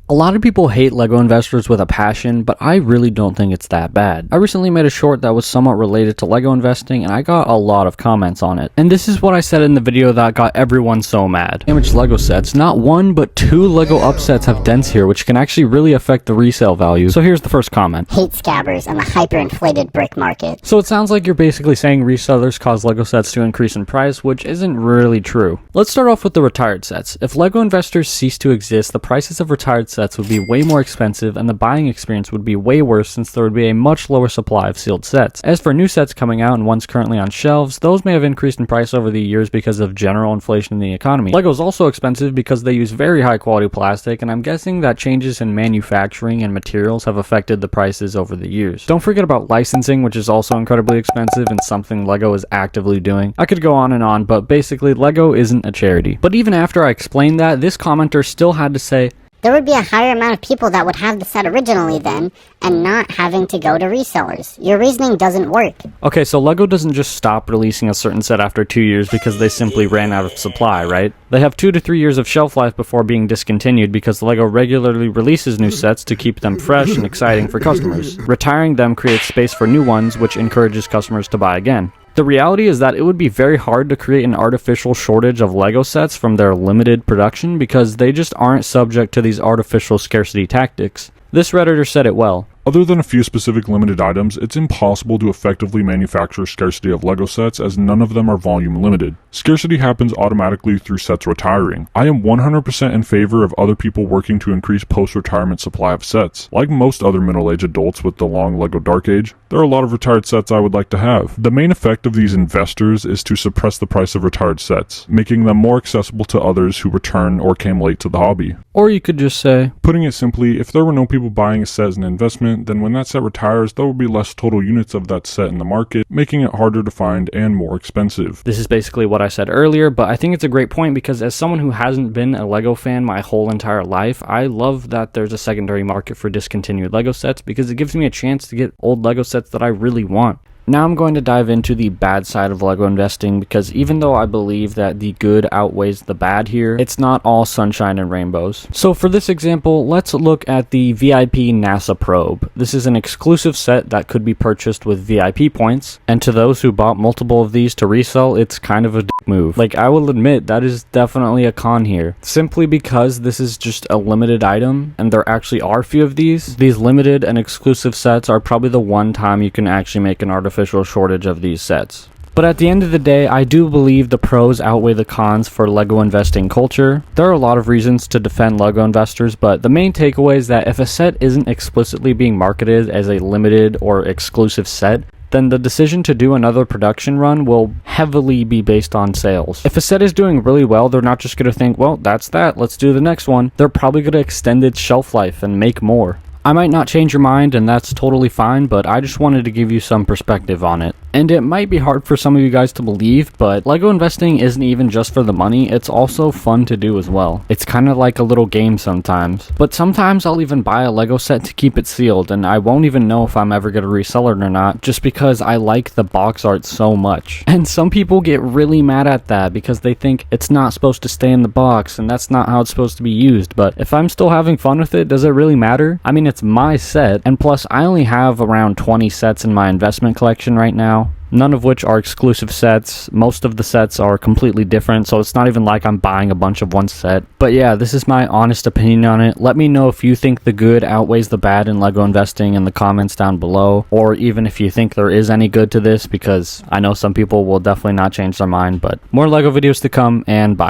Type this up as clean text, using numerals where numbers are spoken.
A lot of people hate LEGO investors with a passion, but I really don't think it's that bad. I recently made a short that was somewhat related to LEGO investing, and I got a lot of comments on it. And this is what I said in the video that got everyone so mad. Damaged LEGO sets. Not one, but two LEGO upsets have dents here, which can actually really affect the resale value. So here's the first comment. Hate scabbers and the hyperinflated brick market. So it sounds like you're basically saying resellers cause LEGO sets to increase in price, which isn't really true. Let's start off with the retired sets. If LEGO investors cease to exist, the prices of retired sets would be way more expensive and the buying experience would be way worse since there would be a much lower supply of sealed sets. As for new sets coming out and ones currently on shelves, those may have increased in price over the years because of general inflation in the economy. LEGO is also expensive because they use very high quality plastic, and I'm guessing that changes in manufacturing and materials have affected the prices over the years. Don't forget about licensing, which is also incredibly expensive and something LEGO is actively doing. I could go on, but basically LEGO isn't a charity. But even after I explained that, this commenter still had to say, there would be a higher amount of people that would have the set originally then, and not having to go to resellers. Your reasoning doesn't work. Okay, so LEGO doesn't just stop releasing a certain set after 2 years because they simply ran out of supply, right? They have 2 to 3 years of shelf life before being discontinued because LEGO regularly releases new sets to keep them fresh and exciting for customers. Retiring them creates space for new ones, which encourages customers to buy again. The reality is that it would be very hard to create an artificial shortage of LEGO sets from their limited production because they just aren't subject to these artificial scarcity tactics. This Redditor said it well. Other than a few specific limited items, it's impossible to effectively manufacture scarcity of LEGO sets as none of them are volume limited. Scarcity happens automatically through sets retiring. I am 100% in favor of other people working to increase post-retirement supply of sets. Like most other middle-aged adults with the long LEGO Dark Age, there are a lot of retired sets I would like to have. The main effect of these investors is to suppress the price of retired sets, making them more accessible to others who return or came late to the hobby. Or you could just say, putting it simply, if there were no people buying a set as an investment, then when that set retires, there will be less total units of that set in the market, making it harder to find and more expensive. This is basically what I said earlier, but I think it's a great point because as someone who hasn't been a LEGO fan my whole entire life, I love that there's a secondary market for discontinued LEGO sets because it gives me a chance to get old LEGO sets that I really want. Now I'm going to dive into the bad side of LEGO investing because even though I believe that the good outweighs the bad here, it's not all sunshine and rainbows. So for this example, let's look at the VIP NASA probe. This is an exclusive set that could be purchased with VIP points, and to those who bought multiple of these to resell, it's kind of a dick move. Like, I will admit that is definitely a con here. Simply because this is just a limited item and there actually are few of these limited and exclusive sets are probably the one time you can actually make an artificial shortage of these sets. But at the end of the day, I do believe the pros outweigh the cons for LEGO investing culture. There are a lot of reasons to defend LEGO investors, but the main takeaway is that if a set isn't explicitly being marketed as a limited or exclusive set, then the decision to do another production run will heavily be based on sales. If a set is doing really well, they're not just going to think, well, that's that, let's do the next one. They're probably going to extend its shelf life and make more. I might not change your mind, and that's totally fine, but I just wanted to give you some perspective on it. And it might be hard for some of you guys to believe, but LEGO investing isn't even just for the money, it's also fun to do as well. It's kind of like a little game sometimes. But sometimes I'll even buy a LEGO set to keep it sealed, and I won't even know if I'm ever going to resell it or not, just because I like the box art so much. And some people get really mad at that because they think it's not supposed to stay in the box, and that's not how it's supposed to be used. But if I'm still having fun with it, does it really matter? I mean, it's my set, and plus I only have around 20 sets in my investment collection right now, none of which are exclusive sets. Most of the sets are completely different, so it's not even like I'm buying a bunch of one set. But yeah, this is my honest opinion on it. Let me know if you think the good outweighs the bad in LEGO investing in the comments down below, or even if you think there is any good to this, because I know some people will definitely not change their mind. But more LEGO videos to come, and bye.